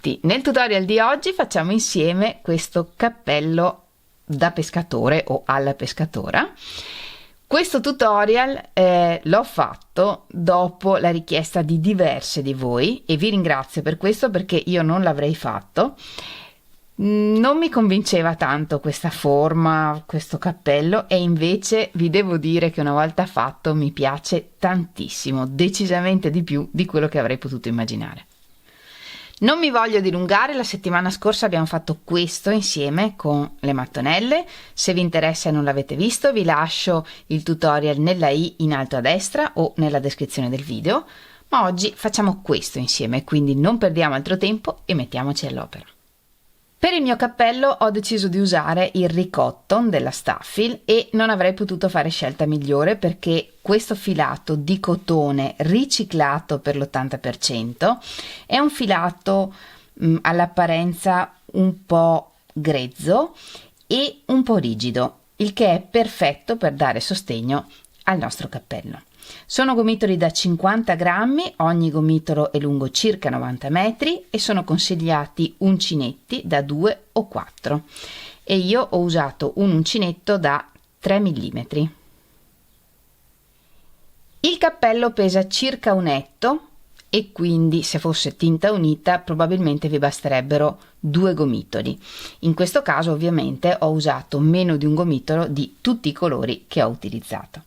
tutti! Nel tutorial di oggi facciamo insieme questo cappello da pescatore o alla pescatora. Questo tutorial l'ho fatto dopo la richiesta di diverse di voi e vi ringrazio per questo, perché io non l'avrei fatto. Non mi convinceva tanto questa forma, questo cappello, e invece vi devo dire che una volta fatto mi piace tantissimo, decisamente di più di quello che avrei potuto immaginare. Non mi voglio dilungare, la settimana scorsa abbiamo fatto questo insieme con le mattonelle. Se vi interessa e non l'avete visto, vi lascio il tutorial nella i in alto a destra o nella descrizione del video, ma oggi facciamo questo insieme, quindi non perdiamo altro tempo e mettiamoci all'opera. Per il mio cappello ho deciso di usare il Ricotton della Staffil e non avrei potuto fare scelta migliore, perché questo filato di cotone riciclato per l'80% è un filato all'apparenza un po' grezzo e un po' rigido, il che è perfetto per dare sostegno al nostro cappello. Sono gomitoli da 50 grammi, ogni gomitolo è lungo circa 90 metri e sono consigliati uncinetti da 2 o 4, e io ho usato un uncinetto da 3 mm. Il cappello pesa circa un etto e quindi, se fosse tinta unita, probabilmente vi basterebbero 2 gomitoli. In questo caso ovviamente ho usato meno di un gomitolo di tutti i colori che ho utilizzato.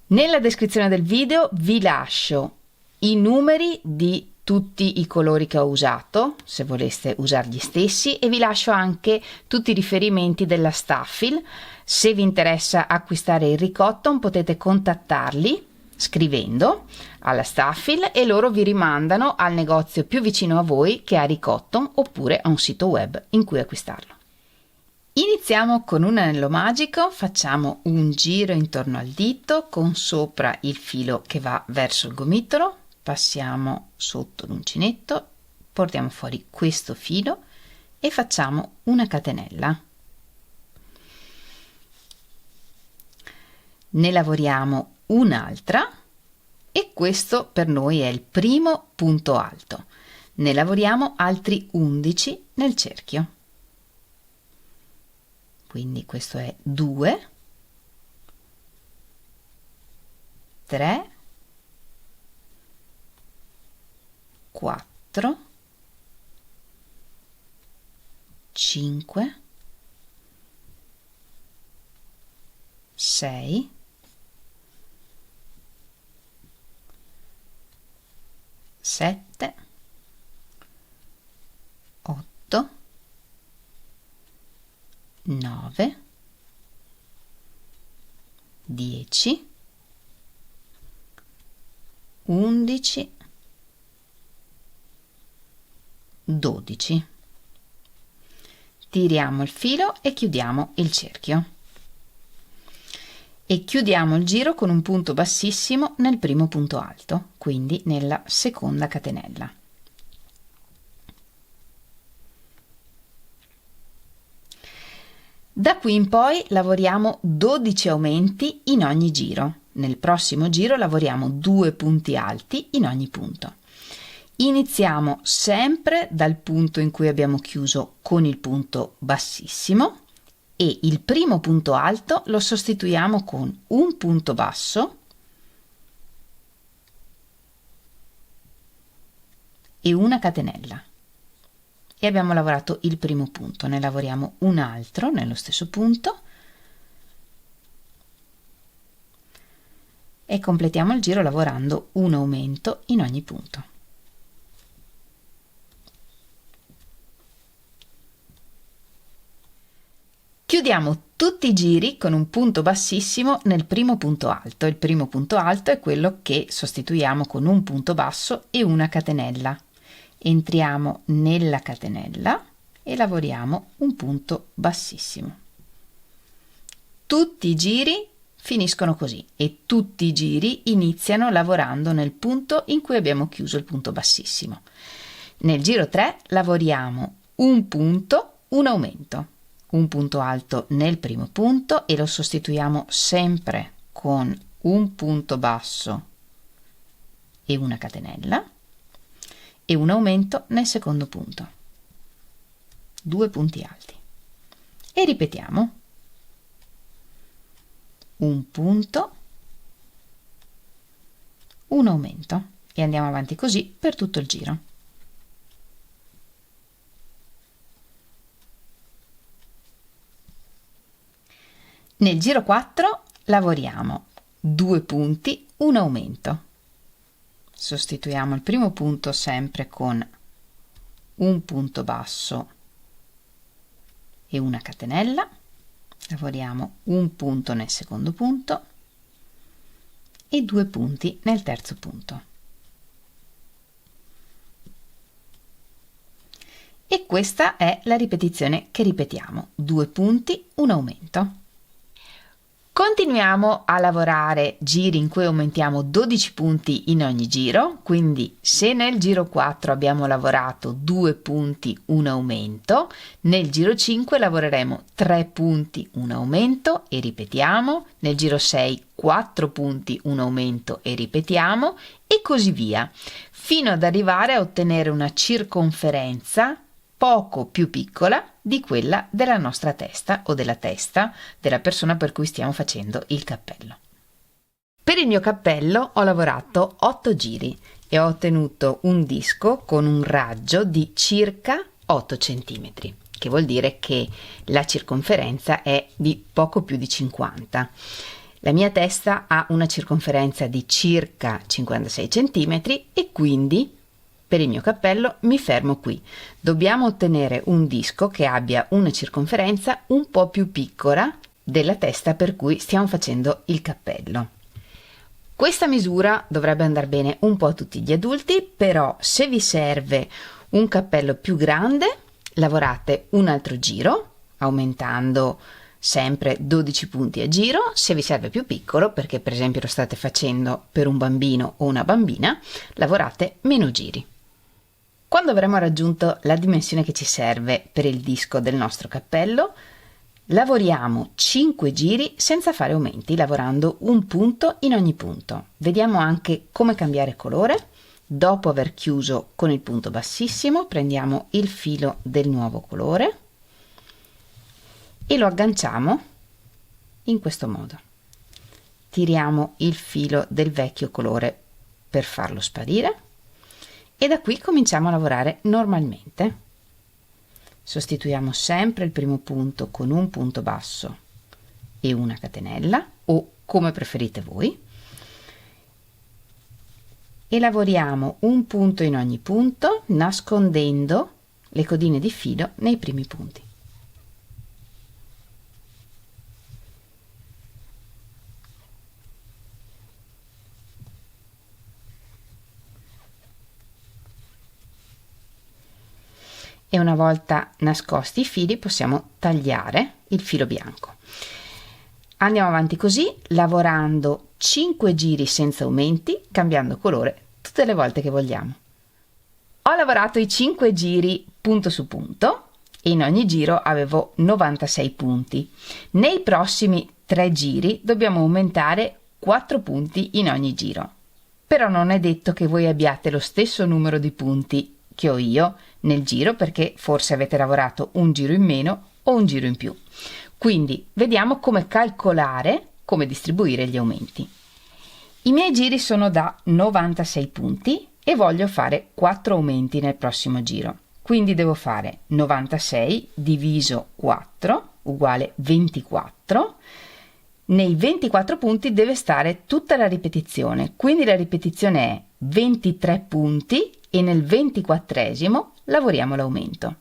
Nella descrizione del video vi lascio i numeri di tutti i colori che ho usato, se voleste usare gli stessi, e vi lascio anche tutti i riferimenti della Staffil. Se vi interessa acquistare il Ricotton potete contattarli scrivendo alla Staffil e loro vi rimandano al negozio più vicino a voi che ha Ricotton, oppure a un sito web in cui acquistarlo. Iniziamo con un anello magico, facciamo un giro intorno al dito con sopra il filo che va verso il gomitolo, passiamo sotto l'uncinetto, portiamo fuori questo filo e facciamo una catenella. Ne lavoriamo un'altra e questo per noi è il primo punto alto. Ne lavoriamo altri 11 nel cerchio. Quindi questo è 2, 3, 4, 5, 6, 7, 8, 9, 10, 11, 12. Tiriamo il filo e chiudiamo il cerchio. E chiudiamo il giro con un punto bassissimo nel primo punto alto, quindi nella seconda catenella. Da qui in poi lavoriamo 12 aumenti in ogni giro. Nel prossimo giro lavoriamo 2 punti alti in ogni punto. Iniziamo sempre dal punto in cui abbiamo chiuso con il punto bassissimo e il primo punto alto lo sostituiamo con un punto basso e una catenella. E abbiamo lavorato il primo punto, ne lavoriamo un altro nello stesso punto e completiamo il giro lavorando un aumento in ogni punto. Chiudiamo tutti i giri con un punto bassissimo nel primo punto alto. Il primo punto alto è quello che sostituiamo con un punto basso e una catenella. Entriamo nella catenella e lavoriamo un punto bassissimo. Tutti i giri finiscono così e tutti i giri iniziano lavorando nel punto in cui abbiamo chiuso il punto bassissimo. Nel giro 3 lavoriamo un punto, un aumento, un punto alto nel primo punto e lo sostituiamo sempre con un punto basso e una catenella. e un aumento nel secondo punto, 2 punti alti, e ripetiamo un punto, un aumento, e andiamo avanti così per tutto il giro. Nel giro 4 lavoriamo 2 punti, un aumento. Sostituiamo il primo punto sempre con un punto basso e una catenella, lavoriamo un punto nel secondo punto e 2 punti nel terzo punto. E questa è la ripetizione che ripetiamo: 2 punti, un aumento. Continuiamo a lavorare giri in cui aumentiamo 12 punti in ogni giro, quindi se nel giro 4 abbiamo lavorato 2 punti, un aumento, nel giro 5 lavoreremo 3 punti, un aumento e ripetiamo, nel giro 6 4 punti, un aumento e ripetiamo, e così via, fino ad arrivare a ottenere una circonferenza poco più piccola di quella della nostra testa o della testa della persona per cui stiamo facendo il cappello. Per il mio cappello ho lavorato 8 giri e ho ottenuto un disco con un raggio di circa 8 cm, che vuol dire che la circonferenza è di poco più di 50. La mia testa ha una circonferenza di circa 56 cm e quindi per il mio cappello mi fermo qui. Dobbiamo ottenere un disco che abbia una circonferenza un po' più piccola della testa per cui stiamo facendo il cappello. Questa misura dovrebbe andare bene un po' a tutti gli adulti, però se vi serve un cappello più grande, lavorate un altro giro, aumentando sempre 12 punti a giro. Se vi serve più piccolo, perché per esempio lo state facendo per un bambino o una bambina, lavorate meno giri. Quando avremo raggiunto la dimensione che ci serve per il disco del nostro cappello, lavoriamo 5 giri senza fare aumenti, lavorando un punto in ogni punto. Vediamo anche come cambiare colore. Dopo aver chiuso con il punto bassissimo, prendiamo il filo del nuovo colore e lo agganciamo in questo modo. Tiriamo il filo del vecchio colore per farlo sparire e da qui cominciamo a lavorare normalmente. Sostituiamo sempre il primo punto con un punto basso e una catenella, o come preferite voi, e lavoriamo un punto in ogni punto, nascondendo le codine di filo nei primi punti. E una volta nascosti i fili possiamo tagliare il filo bianco. Andiamo avanti così, lavorando 5 giri senza aumenti, cambiando colore tutte le volte che vogliamo. Ho lavorato i 5 giri punto su punto e in ogni giro avevo 96 punti. Nei prossimi 3 giri dobbiamo aumentare 4 punti in ogni giro. Però non è detto che voi abbiate lo stesso numero di punti che ho io nel giro, perché forse avete lavorato un giro in meno o un giro in più. Quindi vediamo come calcolare, come distribuire gli aumenti. I miei giri sono da 96 punti e voglio fare 4 aumenti nel prossimo giro. Quindi devo fare 96 diviso 4 uguale 24. Nei 24 punti deve stare tutta la ripetizione, quindi la ripetizione è 23 punti e nel 24esimo lavoriamo l'aumento.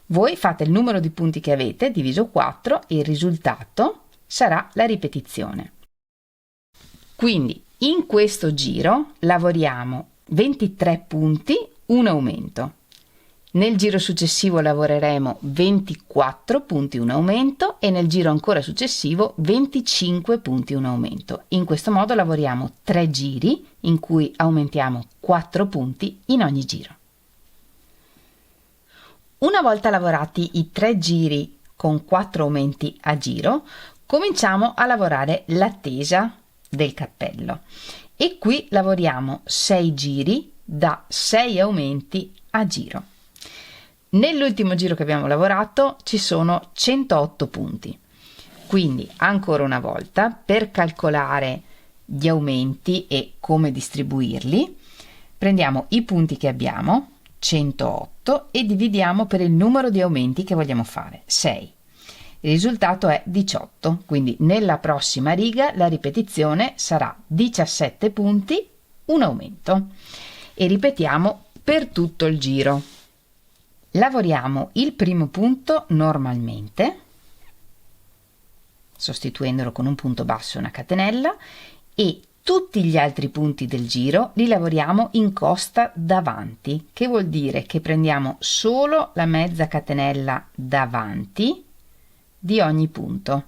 Voi fate il numero di punti che avete diviso 4 e il risultato sarà la ripetizione. Quindi in questo giro lavoriamo 23 punti, un aumento. Nel giro successivo lavoreremo 24 punti, un aumento, e nel giro ancora successivo 25 punti, un aumento. In questo modo lavoriamo 3 giri in cui aumentiamo 4 punti in ogni giro. Una volta lavorati i 3 giri con 4 aumenti a giro, cominciamo a lavorare l'attesa del cappello. E qui lavoriamo 6 giri da 6 aumenti a giro. Nell'ultimo giro che abbiamo lavorato ci sono 108 punti, quindi ancora una volta, per calcolare gli aumenti e come distribuirli, prendiamo i punti che abbiamo, 108, e dividiamo per il numero di aumenti che vogliamo fare, 6. Il risultato è 18, quindi nella prossima riga la ripetizione sarà 17 punti, un aumento, e ripetiamo per tutto il giro. Lavoriamo il primo punto normalmente, sostituendolo con un punto basso e una catenella, e tutti gli altri punti del giro li lavoriamo in costa davanti, che vuol dire che prendiamo solo la mezza catenella davanti di ogni punto.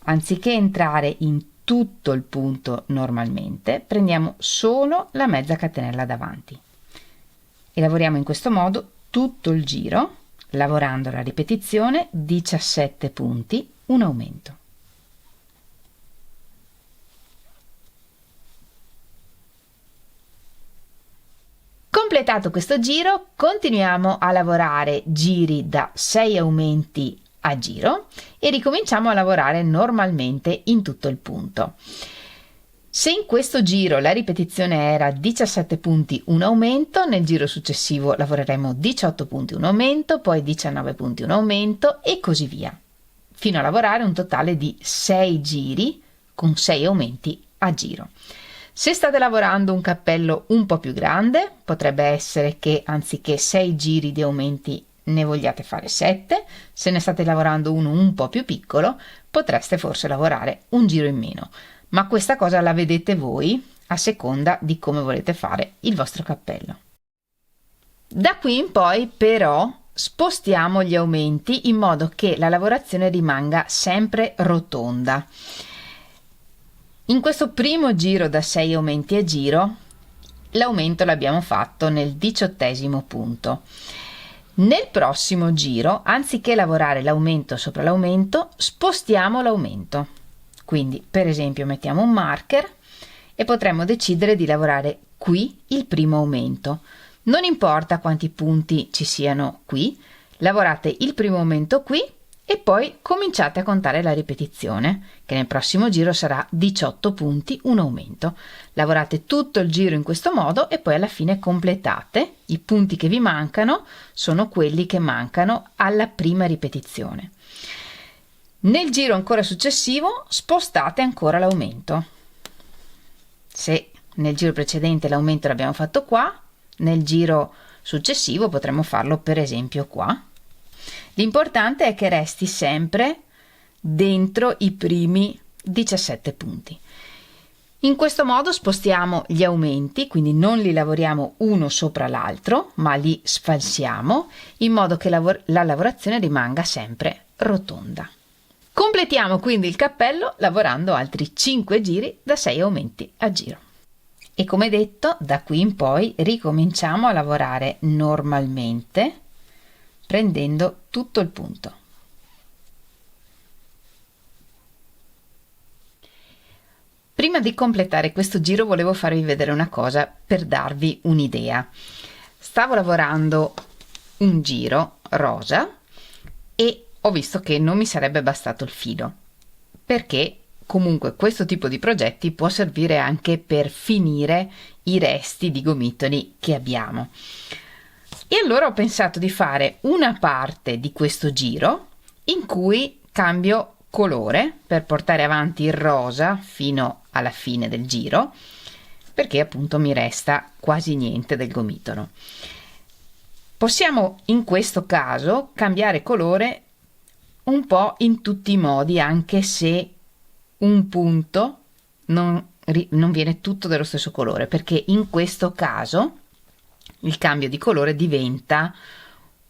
Anziché entrare in tutto il punto normalmente, prendiamo solo la mezza catenella davanti e lavoriamo in questo modo tutto il giro, lavorando la ripetizione 17 punti, un aumento. Completato questo giro, continuiamo a lavorare giri da 6 aumenti a giro e ricominciamo a lavorare normalmente in tutto il punto. Se in questo giro la ripetizione era 17 punti un aumento, nel giro successivo lavoreremo 18 punti un aumento, poi 19 punti un aumento e così via, fino a lavorare un totale di 6 giri con 6 aumenti a giro. Se state lavorando un cappello un po' più grande, potrebbe essere che anziché 6 giri di aumenti ne vogliate fare 7, se ne state lavorando uno un po' più piccolo, potreste forse lavorare un giro in meno, ma questa cosa la vedete voi a seconda di come volete fare il vostro cappello. Da qui in poi però spostiamo gli aumenti in modo che la lavorazione rimanga sempre rotonda. In questo primo giro da 6 aumenti a giro, l'aumento l'abbiamo fatto nel 18° punto. Nel prossimo giro, anziché lavorare l'aumento sopra l'aumento, spostiamo l'aumento. Quindi, per esempio, mettiamo un marker e potremmo decidere di lavorare qui il primo aumento. Non importa quanti punti ci siano qui, lavorate il primo aumento qui e poi cominciate a contare la ripetizione, che nel prossimo giro sarà 18 punti, un aumento. Lavorate tutto il giro in questo modo e poi alla fine completate. I punti che vi mancano sono quelli che mancano alla prima ripetizione. Nel giro ancora successivo spostate ancora l'aumento. Se nel giro precedente l'aumento l'abbiamo fatto qua, nel giro successivo potremmo farlo per esempio qua. L'importante è che resti sempre dentro i primi 17 punti. In questo modo spostiamo gli aumenti, quindi non li lavoriamo uno sopra l'altro, ma li sfalsiamo in modo che la lavorazione rimanga sempre rotonda. Completiamo quindi il cappello lavorando altri 5 giri da 6 aumenti a giro. E come detto, da qui in poi ricominciamo a lavorare normalmente, prendendo tutto il punto. Prima di completare questo giro volevo farvi vedere una cosa per darvi un'idea. Stavo lavorando un giro rosa e ho visto che non mi sarebbe bastato il filo, perché comunque questo tipo di progetti può servire anche per finire i resti di gomitoli che abbiamo. E allora ho pensato di fare una parte di questo giro in cui cambio colore per portare avanti il rosa fino alla fine del giro, perché appunto mi resta quasi niente del gomitolo. Possiamo in questo caso cambiare colore un po' in tutti i modi, anche se un punto non viene tutto dello stesso colore, perché in questo caso il cambio di colore diventa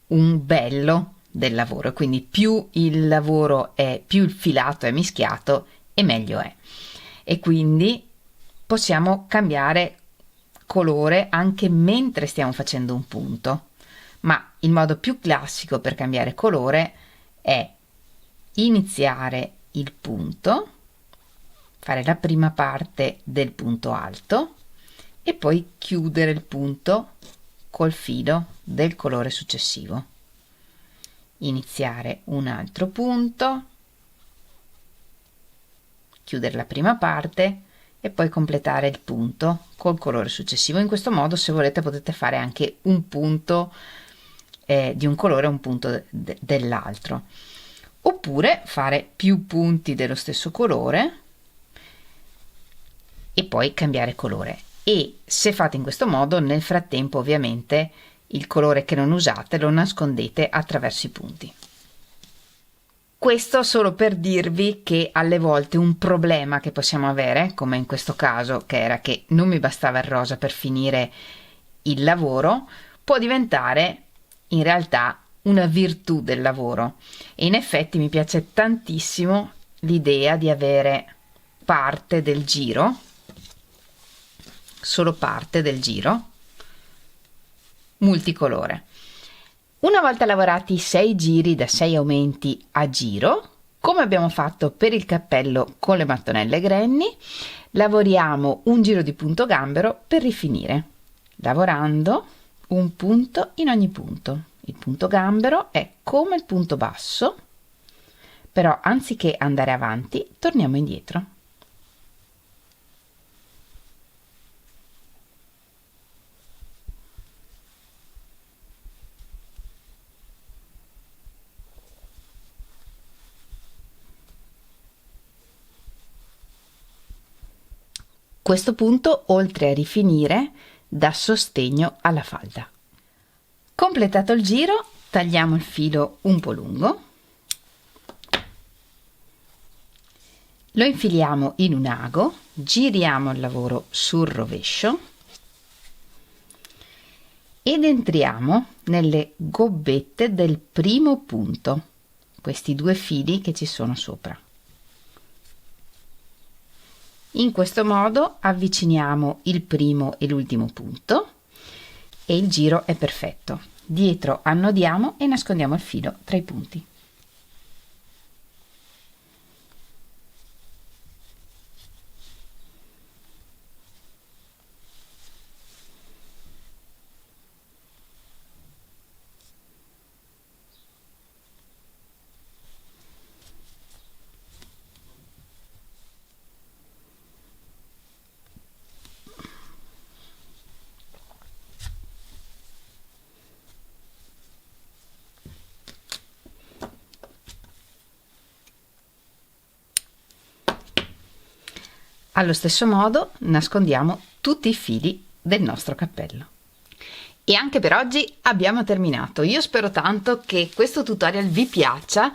un bello del lavoro, quindi più il lavoro è, più il filato è mischiato e meglio è. E quindi possiamo cambiare colore anche mentre stiamo facendo un punto, ma il modo più classico per cambiare colore è iniziare il punto fare la prima parte del punto alto e poi chiudere il punto col filo del colore successivo. Iniziare un altro punto, chiudere la prima parte e poi completare il punto col colore successivo. In questo modo, se volete, potete fare anche un punto di un colore e un punto dell'altro, oppure fare più punti dello stesso colore e poi cambiare colore. E se fate in questo modo, nel frattempo ovviamente il colore che non usate lo nascondete attraverso i punti. Questo solo per dirvi che alle volte un problema che possiamo avere, come in questo caso, che era che non mi bastava il rosa per finire il lavoro, può diventare in realtà una virtù del lavoro. E in effetti mi piace tantissimo l'idea di avere parte del giro, solo parte del giro, multicolore. Una volta lavorati 6 giri da 6 aumenti a giro, come abbiamo fatto per il cappello con le mattonelle Granny, lavoriamo un giro di punto gambero per rifinire, lavorando un punto in ogni punto. Il punto gambero è come il punto basso, però anziché andare avanti, torniamo indietro. Questo punto, oltre a rifinire, dà sostegno alla falda. Completato il giro, tagliamo il filo un po' lungo, lo infiliamo in un ago, giriamo il lavoro sul rovescio ed entriamo nelle gobbette del primo punto, questi 2 fili che ci sono sopra. In questo modo avviciniamo il primo e l'ultimo punto e il giro è perfetto. Dietro annodiamo e nascondiamo il filo tra i punti. Allo stesso modo nascondiamo tutti i fili del nostro cappello. E anche per oggi abbiamo terminato. Io spero tanto che questo tutorial vi piaccia.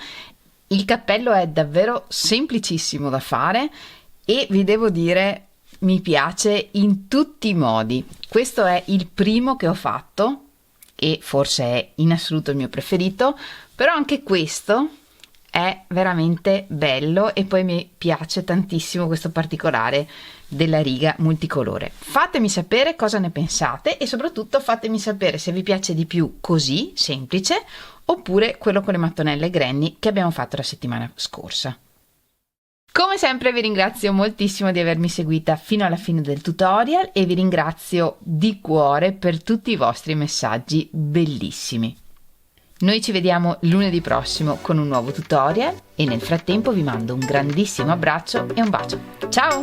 Il cappello è davvero semplicissimo da fare e vi devo dire mi piace in tutti i modi. Questo è il primo che ho fatto e forse è in assoluto il mio preferito, però anche questo è veramente bello e poi mi piace tantissimo questo particolare della riga multicolore. Fatemi sapere cosa ne pensate e soprattutto fatemi sapere se vi piace di più così, semplice, oppure quello con le mattonelle Granny che abbiamo fatto la settimana scorsa. Come sempre vi ringrazio moltissimo di avermi seguita fino alla fine del tutorial e vi ringrazio di cuore per tutti i vostri messaggi bellissimi. Noi ci vediamo lunedì prossimo con un nuovo tutorial e nel frattempo vi mando un grandissimo abbraccio e un bacio. Ciao!